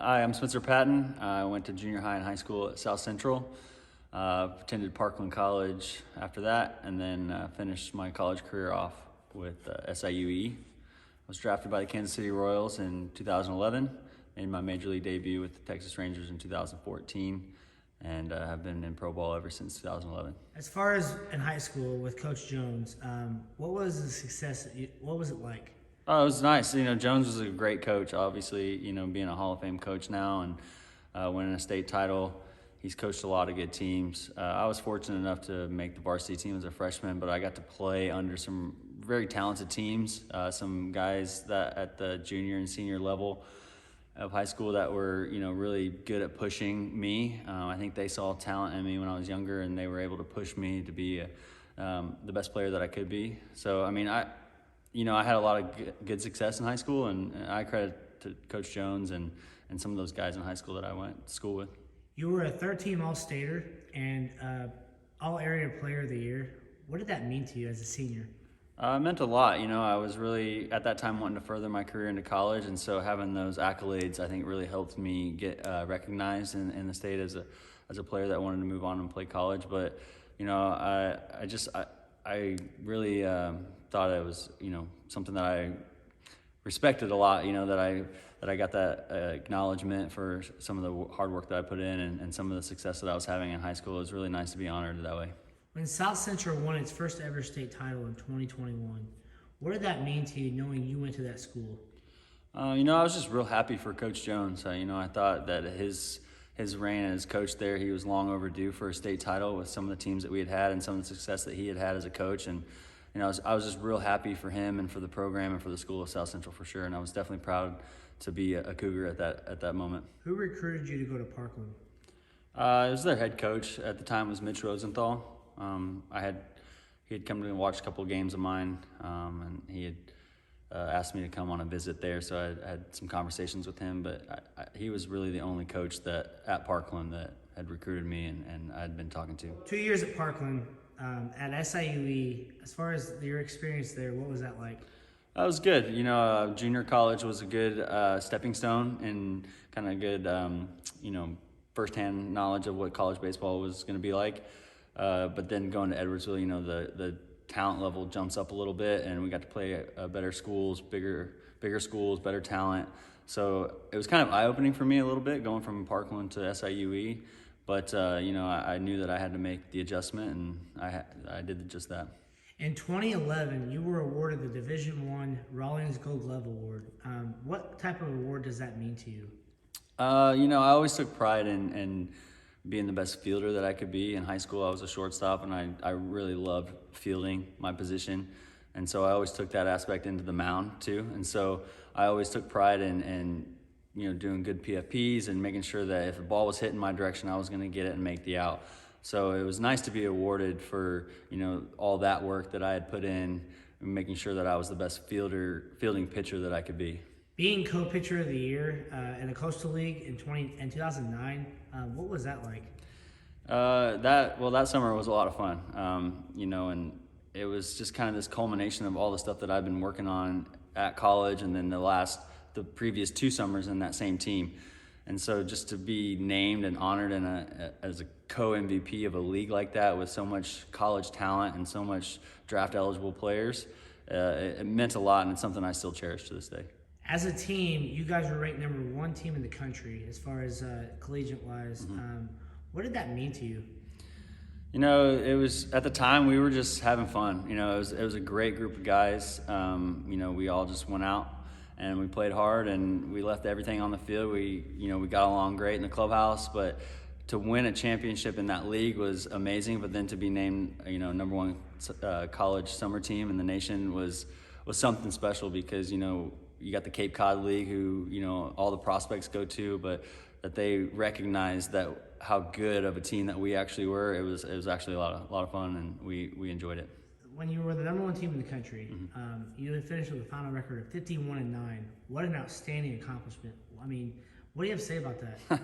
Hi, I'm Spencer Patton. I went to junior high and high school at South Central. Attended Parkland College after that, and then finished my college career off with SIUE. I was drafted by the Kansas City Royals in 2011, made my major league debut with the Texas Rangers in 2014, and have been in pro ball ever since 2011. As far as in high school with Coach Jones, what was the success? What was it like? Oh, it was nice. Jones was a great coach, obviously, being a Hall of Fame coach now and winning a state title. He's coached a lot of good teams. I was fortunate enough to make the varsity team as a freshman, but I got to play under some very talented teams, some guys that at the junior and senior level of high school that were, really good at pushing me. I think they saw talent in me when I was younger, and they were able to push me to be the best player that I could be. So, I had a lot of good success in high school, and I credit to Coach Jones and some of those guys in high school that I went to school with. You were a third-team AllStater and All-Area Player of the Year. What did that mean to you as a senior? It meant a lot. I was really, at that time, wanting to further my career into college, and so having those accolades, I think, really helped me get recognized in the state as a player that wanted to move on and play college. But, I really thought it was, something that I respected a lot, that I got that acknowledgement for some of the hard work that I put in and some of the success that I was having in high school. It was really nice to be honored that way. When South Central won its first ever state title in 2021, what did that mean to you knowing you went to that school? I was just real happy for Coach Jones. I thought that his reign as coach there, he was long overdue for a state title with some of the teams that we had and some of the success that he had as a coach. And I was just real happy for him and for the program and for the school of South Central for sure. And I was definitely proud to be a Cougar at that moment. Who recruited you to go to Parkland? It was their head coach at the time, was Mitch Rosenthal. He had come to watch a couple of games of mine, and he had asked me to come on a visit there. So I had some conversations with him, but he was really the only coach at Parkland that had recruited me and I'd been talking to. 2 years at Parkland. At SIUE, as far as your experience there, what was that like? That was good. Junior college was a good stepping stone and kind of good, firsthand knowledge of what college baseball was going to be like. But then going to Edwardsville, the talent level jumps up a little bit, and we got to play better schools, bigger schools, better talent. So it was kind of eye-opening for me a little bit going from Parkland to SIUE. But, I knew that I had to make the adjustment, and I did just that. In 2011, you were awarded the Division I Rollins Gold Glove Award. What type of award does that mean to you? I always took pride in being the best fielder that I could be. In high school, I was a shortstop, and I really loved fielding my position. And so I always took that aspect into the mound, too. And so I always took pride in doing good PFPs and making sure that if the ball was hitting my direction, I was going to get it and make the out. So it was nice to be awarded for, all that work that I had put in, making sure that I was the best fielding pitcher that I could be. Being co-pitcher of the year in the Coastal League in 2009, what was that like? That summer was a lot of fun, and it was just kind of this culmination of all the stuff that I've been working on at college and then the previous 2 summers in that same team. And so just to be named and honored as a co-MVP of a league like that with so much college talent and so much draft-eligible players, it meant a lot, and it's something I still cherish to this day. As a team, you guys were ranked number 1 team in the country as far as collegiate-wise. Mm-hmm. What did that mean to you? It was, at the time, we were just having fun. It was a great group of guys. We all just went out and we played hard, and we left everything on the field. We got along great in the clubhouse, but to win a championship in that league was amazing. But then to be named, number 1 college summer team in the nation was something special because, you got the Cape Cod League who, all the prospects go to, but that they recognized that how good of a team that we actually were. It was actually a lot of fun, and we enjoyed it. When you were the number 1 team in the country, you had finished with a final record of 51-9. What an outstanding accomplishment! I mean, what do you have to say about that?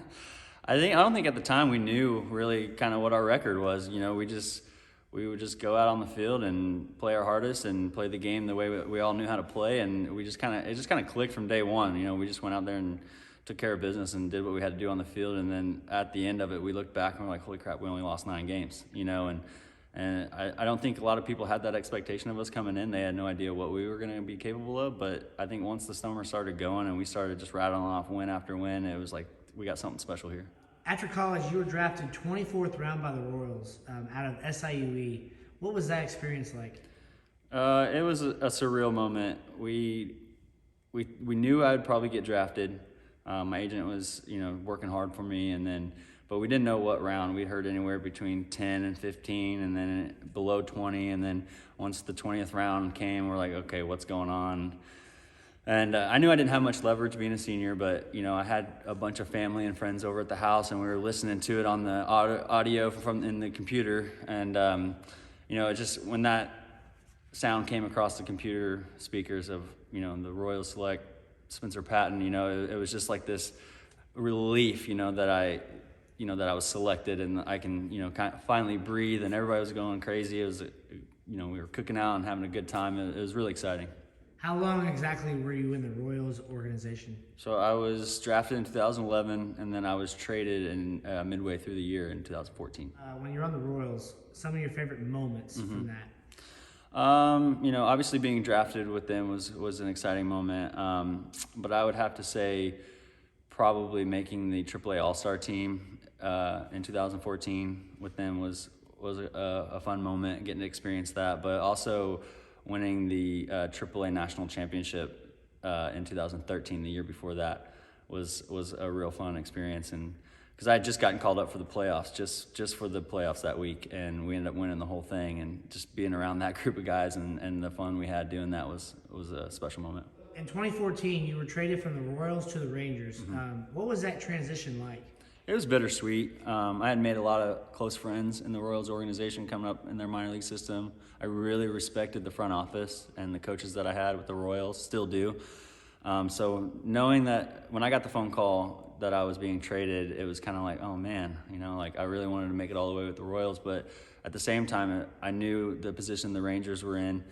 I don't think at the time we knew really kind of what our record was. We would just go out on the field and play our hardest and play the game the way we all knew how to play, and it just kind of clicked from day one. We just went out there and took care of business and did what we had to do on the field. And then at the end of it, we looked back and we're like, holy crap, we only lost 9 games, you know. And I don't think a lot of people had that expectation of us coming in. They had no idea what we were going to be capable of. But I think once the summer started going and we started just rattling off win after win, it was like, we got something special here. After college, you were drafted 24th round by the Royals out of SIUE. What was that experience like? It was a surreal moment. We knew I would probably get drafted. My agent was, you know, working hard for me, but we didn't know what round. We'd heard anywhere between 10 and 15, and then below 20, and then once the 20th round came, we're like, okay, what's going on? And I knew I didn't have much leverage being a senior, but, you know, I had a bunch of family and friends over at the house, and we were listening to it on the audio from in the computer, and you know, it just when that sound came across the computer speakers of, you know, the Royals select Spencer Patton, you know, it was just like this relief, you know, that I was selected and I can, you know, kind of finally breathe, and everybody was going crazy. It was, you know, we were cooking out and having a good time. It was really exciting. How long exactly were you in the Royals organization? So I was drafted in 2011, and then I was traded in midway through the year in 2014. When you're on the Royals, some of your favorite moments from that? You know, obviously being drafted with them was an exciting moment. But I would have to say probably making the AAA All-Star team in 2014 with them was a fun moment, getting to experience that. But also winning the AAA National Championship in 2013, the year before that, was a real fun experience. And because I had just gotten called up for the playoffs, just for the playoffs that week, and we ended up winning the whole thing. And just being around that group of guys and the fun we had doing that was a special moment. In 2014, you were traded from the Royals to the Rangers. What was that transition like? It was bittersweet. I had made a lot of close friends in the Royals organization coming up in their minor league system. I really respected the front office and the coaches that I had with the Royals, still do. So knowing that when I got the phone call that I was being traded, it was kind of like, oh man, you know, like I really wanted to make it all the way with the Royals. But at the same time, I knew the position the Rangers were in,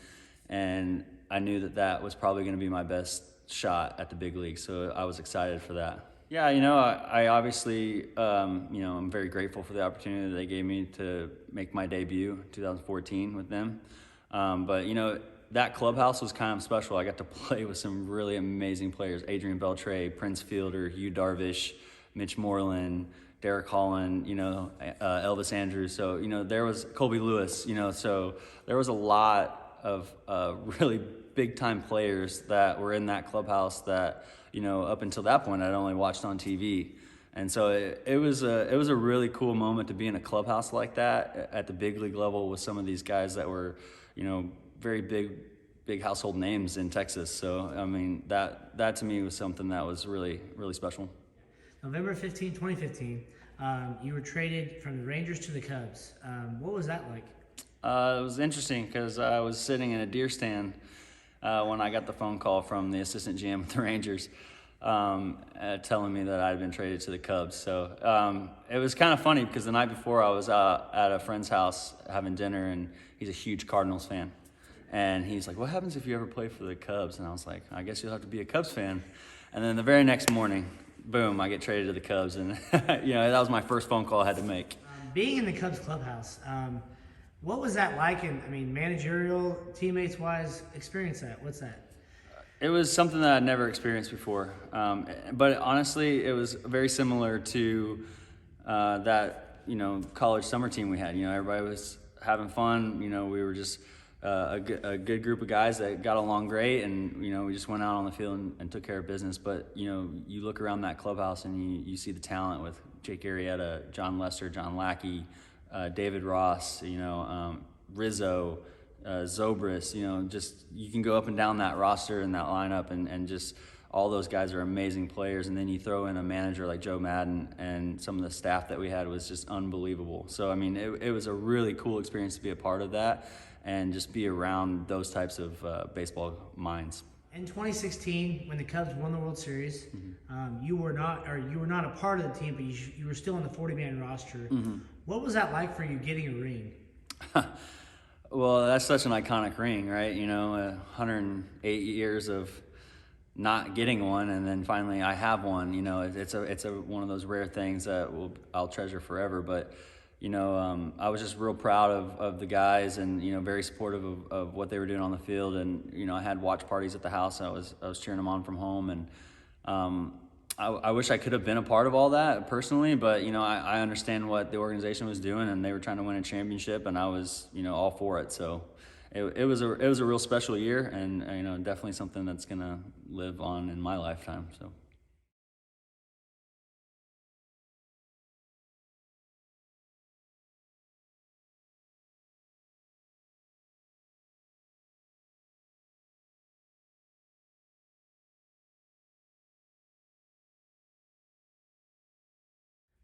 and I knew that was probably going to be my best shot at the big league. So I was excited for that. Yeah, you know, I obviously, you know, I'm very grateful for the opportunity that they gave me to make my debut in 2014 with them. But, you know, that clubhouse was kind of special. I got to play with some really amazing players: Adrian Beltre, Prince Fielder, Hugh Darvish, Mitch Moreland, Derek Holland, you know, Elvis Andrews. So, you know, there was Colby Lewis, you know, so there was a lot of really big-time players that were in that clubhouse that, you know, up until that point I'd only watched on TV. And so it was a really cool moment to be in a clubhouse like that at the big league level with some of these guys that were, you know, very big household names in Texas. So, I mean, that to me was something that was really, really special. November 15, 2015, you were traded from the Rangers to the Cubs. What was that like? It was interesting because I was sitting in a deer stand when I got the phone call from the assistant GM of the Rangers telling me that I had been traded to the Cubs. So it was kind of funny because the night before I was at a friend's house having dinner, and he's a huge Cardinals fan. And he's like, what happens if you ever play for the Cubs? And I was like, I guess you'll have to be a Cubs fan. And then the very next morning, boom, I get traded to the Cubs. And, you know, that was my first phone call I had to make. Being in the Cubs clubhouse, what was that like? And I mean, managerial, teammates-wise, experience that. What's that? It was something that I'd never experienced before. But honestly, it was very similar to that, you know, college summer team we had. You know, everybody was having fun. You know, we were just a good group of guys that got along great, and, you know, we just went out on the field and took care of business. But, you know, you look around that clubhouse and you see the talent with Jake Arrieta, John Lester, John Lackey, David Ross, you know, Rizzo, Zobrist, you know, just you can go up and down that roster and that lineup, and just all those guys are amazing players. And then you throw in a manager like Joe Madden, and some of the staff that we had was just unbelievable. So, I mean, it was a really cool experience to be a part of that and just be around those types of baseball minds. In 2016, when the Cubs won the World Series, you were not a part of the team, but you were still on the 40-man roster. What was that like for you getting a ring? Well, that's such an iconic ring, right? You know, 108 years of not getting one, and then finally I have one. It's a one of those rare things that I'll treasure forever. But I was just real proud of the guys, and very supportive of what they were doing on the field. And I had watch parties at the house. I was cheering them on from home, and I wish I could have been a part of all that personally. But I understand what the organization was doing, and they were trying to win a championship, and I was all for it. So it was a real special year, and definitely something that's gonna live on in my lifetime. So.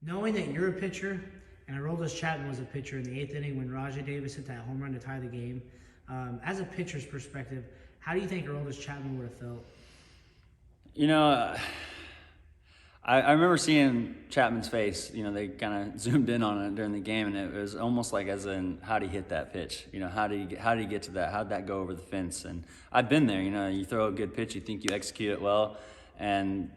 Knowing that you're a pitcher and Aroldis Chapman was a pitcher in the 8th inning when Rajai Davis hit that home run to tie the game, as a pitcher's perspective, how do you think Aroldis Chapman would have felt? I remember seeing Chapman's face. They kind of zoomed in on it during the game, and it was almost like, as in, how did he hit that pitch? How did he get to that? How did that go over the fence? And I've been there. You throw a good pitch, you think you execute it well, and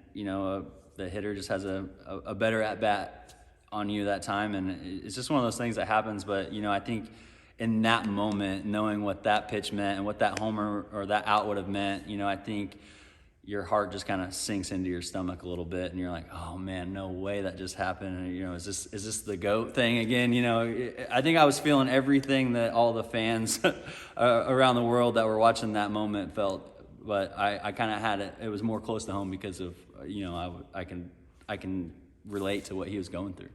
the hitter just has a better at bat on you that time, and it's just one of those things that happens. But I think in that moment, knowing what that pitch meant and what that homer or that out would have meant, I think your heart just kind of sinks into your stomach a little bit, and you're like, oh man, no way that just happened. And, is this the GOAT thing again? I think I was feeling everything that all the fans around the world that were watching that moment felt. But I kind of had it. It was more close to home because of I can relate to what he was going through.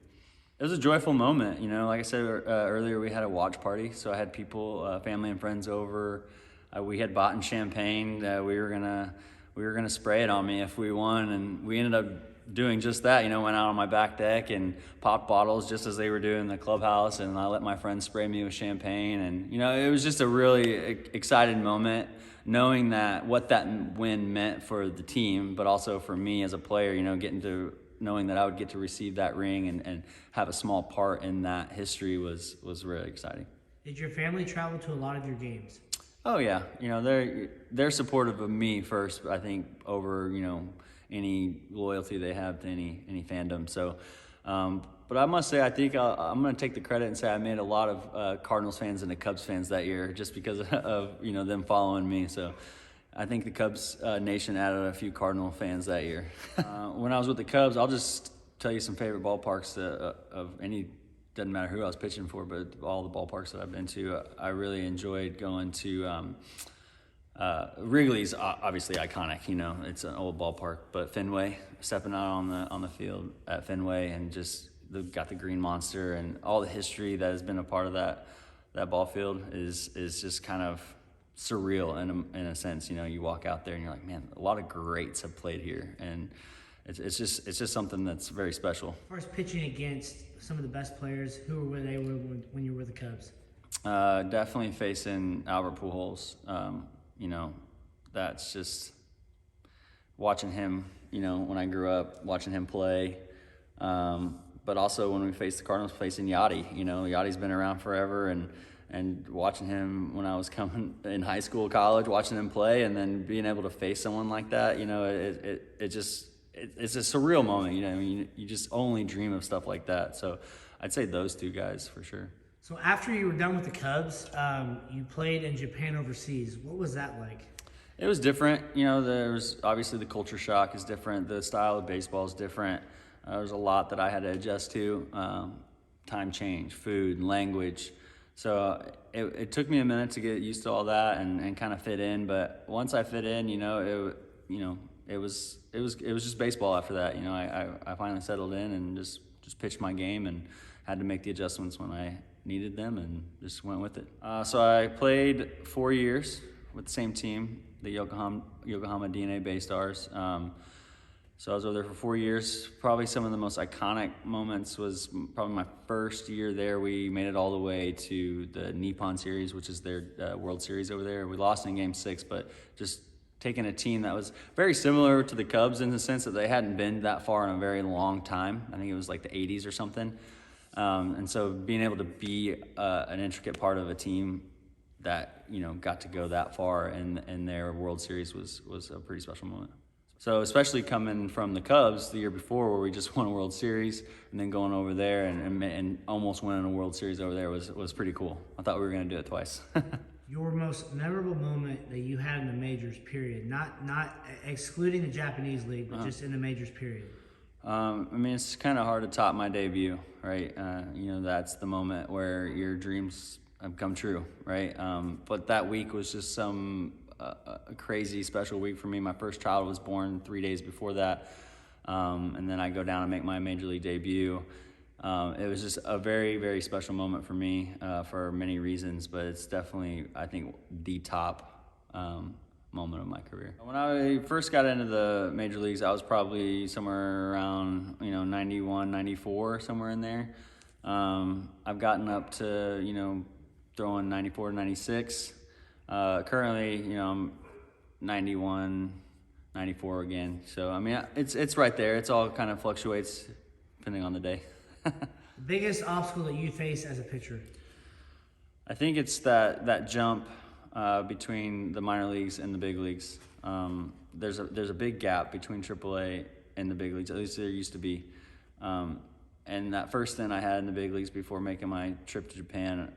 It was a joyful moment. Like I said earlier, we had a watch party, so I had people, family and friends over. We had bought in champagne. We were gonna spray it on me if we won, and we ended up doing just that. Went out on my back deck and popped bottles just as they were doing in the clubhouse, and I let my friends spray me with champagne. And it was just a really excited moment, knowing that what that win meant for the team, but also for me as a player. Knowing that I would get to receive that ring and have a small part in that history was really exciting. Did your family travel to a lot of your games? Oh yeah, they're supportive of me first, I think, over any loyalty they have to any fandom. So, but I must say, I think I'm going to take the credit and say I made a lot of Cardinals fans into Cubs fans that year, just because of them following me. So, I think the Cubs nation added a few Cardinal fans that year. When I was with the Cubs, I'll just tell you some favorite ballparks of any. Doesn't matter who I was pitching for, but all the ballparks that I've been to, I really enjoyed going to Wrigley's. Obviously iconic, it's an old ballpark, but Fenway, stepping out on the field at Fenway, and just got the green monster and all the history that has been a part of that ball field is just kind of surreal in a sense. You walk out there and you're like, man, a lot of greats have played here, and it's just something that's very special. As far as pitching against some of the best players, who were they when you were with the Cubs? Definitely facing Albert Pujols. That's just watching him, when I grew up, watching him play. But also when we faced the Cardinals, facing Yachty. Yachty's been around forever, and watching him when I was coming in high school, college, watching him play, and then being able to face someone like that, it's a surreal moment. You just only dream of stuff like that. So I'd say those two guys for sure. So after you were done with the Cubs, you played in Japan overseas. What was that like? It was different. There's obviously the culture shock is different. The style of baseball is different. There's a lot that I had to adjust to. Time change, food, language. So it took me a minute to get used to all that and kind of fit in. But once I fit in, it was just baseball after that. I finally settled in and just pitched my game and had to make the adjustments when I needed them and just went with it. So I played 4 years with the same team, the Yokohama DNA Bay Stars. So I was over there for 4 years. Probably some of the most iconic moments was probably my first year there. We made it all the way to the Nippon Series, which is their World Series over there. We lost in Game 6, but just taking a team that was very similar to the Cubs in the sense that they hadn't been that far in a very long time. I think it was like the 80s or something. And so being able to be an intricate part of a team that got to go that far in their World Series was a pretty special moment. So especially coming from the Cubs the year before, where we just won a World Series, and then going over there and almost winning a World Series over there was pretty cool. I thought we were going to do it twice. Your most memorable moment that you had in the majors, period, not excluding the Japanese league, but just in the majors, period. I mean, it's kind of hard to top my debut, right? That's the moment where your dreams have come true, right? But that week was just a crazy special week for me. My first child was born 3 days before that, and then I go down and make my major league debut. It was just a very, very special moment for me for many reasons, but it's definitely, I think, the top moment of my career. When I first got into the major leagues, I was probably somewhere around 91, 94, somewhere in there. I've gotten up to throwing 94, 96. Currently, I'm 91, 94 again. So I mean, it's right there. It's all kind of fluctuates depending on the day. Biggest obstacle that you face as a pitcher? I think it's that jump between the minor leagues and the big leagues. There's a big gap between AAA and the big leagues. At least there used to be. And that first stint I had in the big leagues before making my trip to Japan,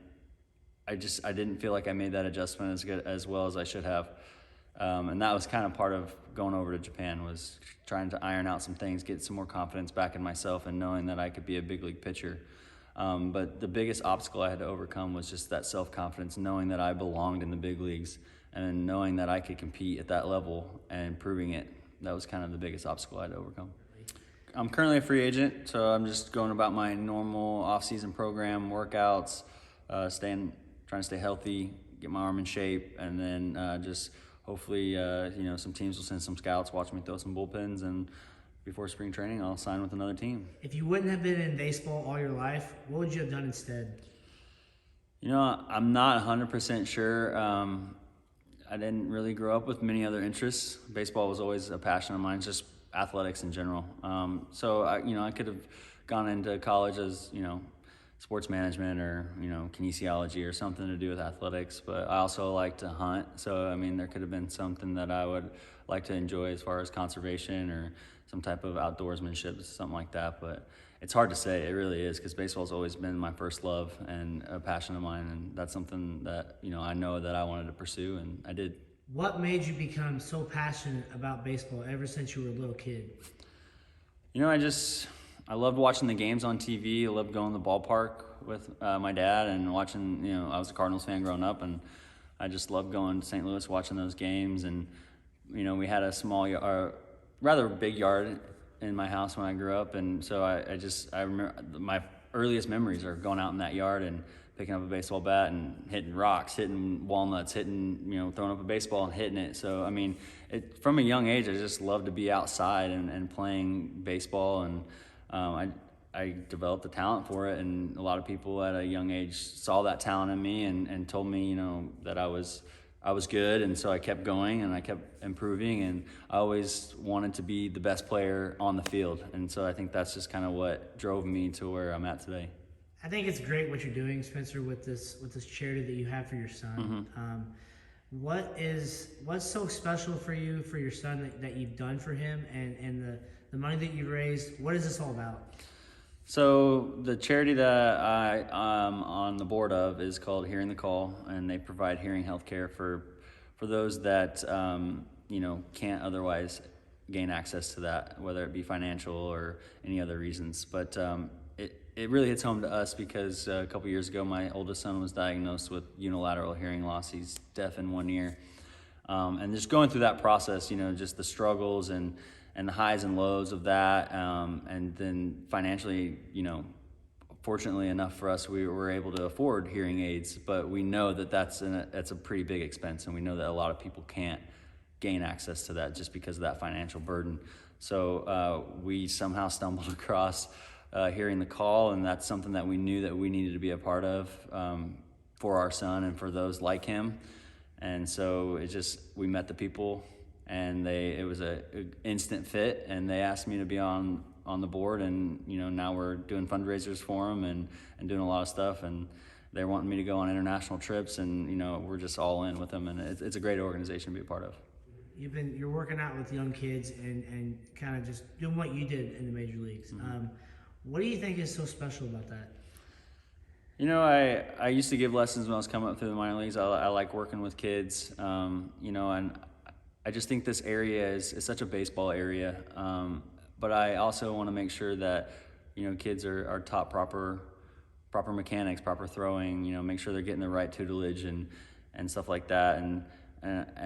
I didn't feel like I made that adjustment as well as I should have. And that was kind of part of going over to Japan, was trying to iron out some things, get some more confidence back in myself, and knowing that I could be a big league pitcher. But the biggest obstacle I had to overcome was just that self-confidence, knowing that I belonged in the big leagues and knowing that I could compete at that level and proving it. That was kind of the biggest obstacle I had to overcome. I'm currently a free agent, so I'm just going about my normal off-season program, workouts, trying to stay healthy, get my arm in shape, and then just hopefully, some teams will send some scouts, watch me throw some bullpens, and before spring training, I'll sign with another team. If you wouldn't have been in baseball all your life, what would you have done instead? I'm not 100% sure. I didn't really grow up with many other interests. Baseball was always a passion of mine, just athletics in general. So I could have gone into college as, sports management or, kinesiology or something to do with athletics, but I also like to hunt. So, I mean, there could have been something that I would like to enjoy as far as conservation or some type of outdoorsmanship, something like that. But it's hard to say. It really is, because baseball's always been my first love and a passion of mine. And that's something that, I know that I wanted to pursue, and I did. What made you become so passionate about baseball ever since you were a little kid? I loved watching the games on TV. I loved going to the ballpark with my dad and watching, I was a Cardinals fan growing up, and I just loved going to St. Louis, watching those games. And, we had a rather big yard in my house when I grew up. And so I remember my earliest memories are going out in that yard and picking up a baseball bat and hitting rocks, hitting walnuts, throwing up a baseball and hitting it. So, I mean, from a young age, I just loved to be outside and playing baseball. And I developed a talent for it, and a lot of people at a young age saw that talent in me and told me, that I was good, and so I kept going and I kept improving, and I always wanted to be the best player on the field, and so I think that's just kind of what drove me to where I'm at today. I think it's great what you're doing, Spencer, with this charity that you have for your son. Mm-hmm. What's so special for you, for your son, that you've done for him, and the money that you've raised? What is this all about? So the charity that I'm on the board of is called Hearing the Call, and they provide hearing health care for those that can't otherwise gain access to that, whether it be financial or any other reasons. But it really hits home to us because a couple years ago, my oldest son was diagnosed with unilateral hearing loss. He's deaf in one ear. And just going through that process, just the struggles and the highs and lows of that. And then financially, fortunately enough for us, we were able to afford hearing aids, but we know that that's a pretty big expense. And we know that a lot of people can't gain access to that just because of that financial burden. So we somehow stumbled across Hearing the Call, and that's something that we knew that we needed to be a part of for our son and for those like him. And so we met the people, and it was a instant fit, and they asked me to be on the board, and now we're doing fundraisers for them and doing a lot of stuff, and they're wanting me to go on international trips, and we're just all in with them, and it's a great organization to be a part of. you're working out with young kids and kind of just doing what you did in the major leagues. What do you think is so special about that? I used to give lessons when I was coming up through the minor leagues. I like working with kids, and I just think this area is such a baseball area. But I also want to make sure that, kids are taught proper mechanics, proper throwing, make sure they're getting the right tutelage and stuff like that. And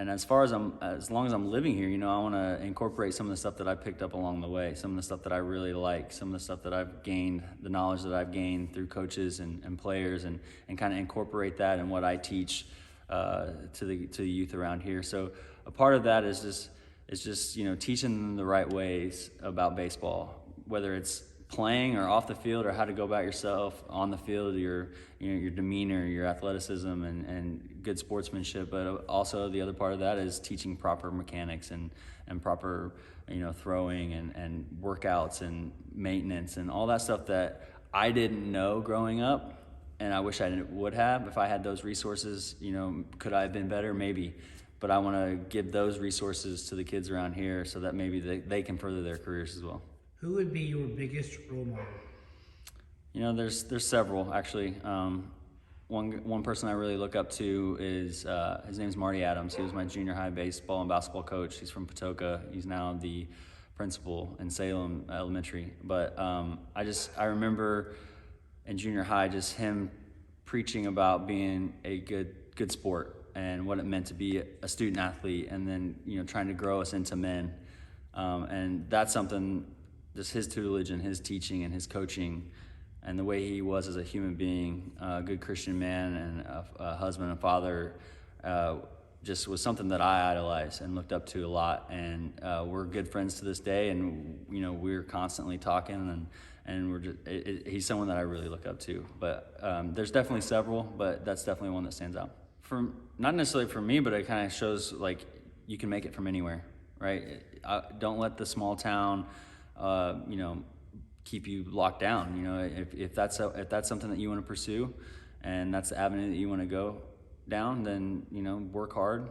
as long as I'm living here, I want to incorporate some of the stuff that I picked up along the way, some of the stuff that I really like, some of the stuff that I've gained, the knowledge that I've gained through coaches and players, and kind of incorporate that in what I teach to the youth around here. So a part of that is just teaching them the right ways about baseball, whether it's playing or off the field, or how to go about yourself on the field, your demeanor, your athleticism, and good sportsmanship. But also the other part of that is teaching proper mechanics and proper throwing and workouts and maintenance and all that stuff that I didn't know growing up, and I wish I would have. If I had those resources, could I have been better? Maybe. But I want to give those resources to the kids around here so that maybe they can further their careers as well. Who would be your biggest role model? There's several actually. One person I really look up to is his name's Marty Adams. He was my junior high baseball and basketball coach. He's from Patoka. He's now the principal in Salem Elementary. But I remember in junior high just him preaching about being a good sport and what it meant to be a student athlete, and then trying to grow us into men. And that's something. Just his tutelage and his teaching and his coaching and the way he was as a human being, a good Christian man and a husband and father, just was something that I idolized and looked up to a lot. And we're good friends to this day, and we're constantly talking, and we're just, he's someone that I really look up to. But there's definitely several, but that's definitely one that stands out. Not necessarily for me, but it kind of shows like you can make it from anywhere, right? Don't let the small town keep you locked down. If that's something that you want to pursue, and that's the avenue that you want to go down, then work hard.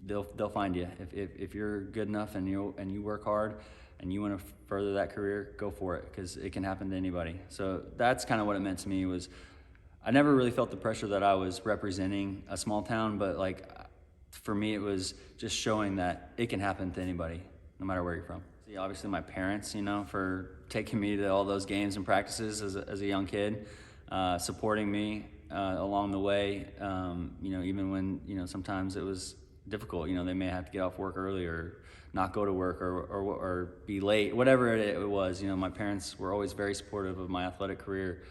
They'll find you if you're good enough and you work hard and you want to further that career. Go for it, because it can happen to anybody. So that's kind of what it meant to me. Was I never really felt the pressure that I was representing a small town, but like for me it was just showing that it can happen to anybody, no matter where you're from. Obviously my parents, for taking me to all those games and practices as a young kid, supporting me along the way, even when, sometimes it was difficult. They may have to get off work early or not go to work or be late, whatever it was. My parents were always very supportive of my athletic career.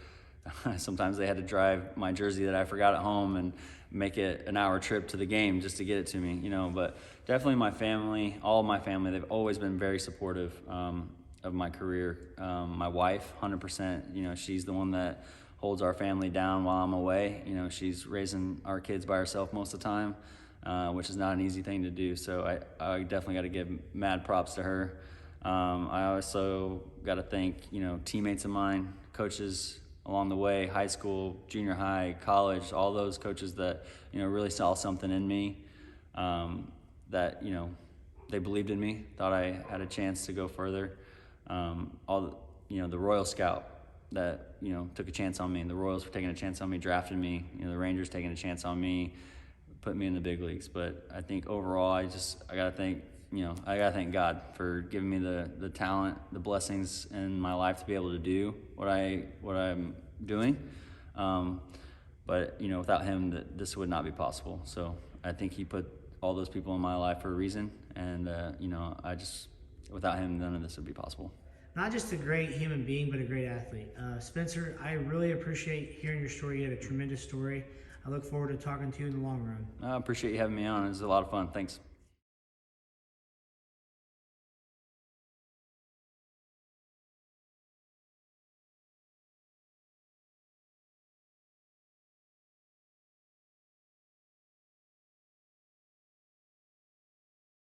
Sometimes they had to drive my jersey that I forgot at home and make it an hour trip to the game just to get it to me, but definitely my family, all of my family, they've always been very supportive of my career. My wife, 100%, she's the one that holds our family down while I'm away. She's raising our kids by herself most of the time, which is not an easy thing to do. So I definitely got to give mad props to her. I also got to thank, teammates of mine, coaches along the way, high school, junior high, college, all those coaches that, really saw something in me, that, they believed in me, thought I had a chance to go further. The Royal Scout that, took a chance on me, and the Royals for taking a chance on me, drafted me, the Rangers taking a chance on me, put me in the big leagues. But I think overall, I gotta thank God for giving me the talent, the blessings in my life to be able to do what I'm doing. But without him, this would not be possible. So I think he put all those people in my life for a reason, and without him, none of this would be possible. Not just a great human being, but a great athlete. Spencer, I really appreciate hearing your story. You had a tremendous story. I look forward to talking to you in the long run. I appreciate you having me on. It was a lot of fun. Thanks.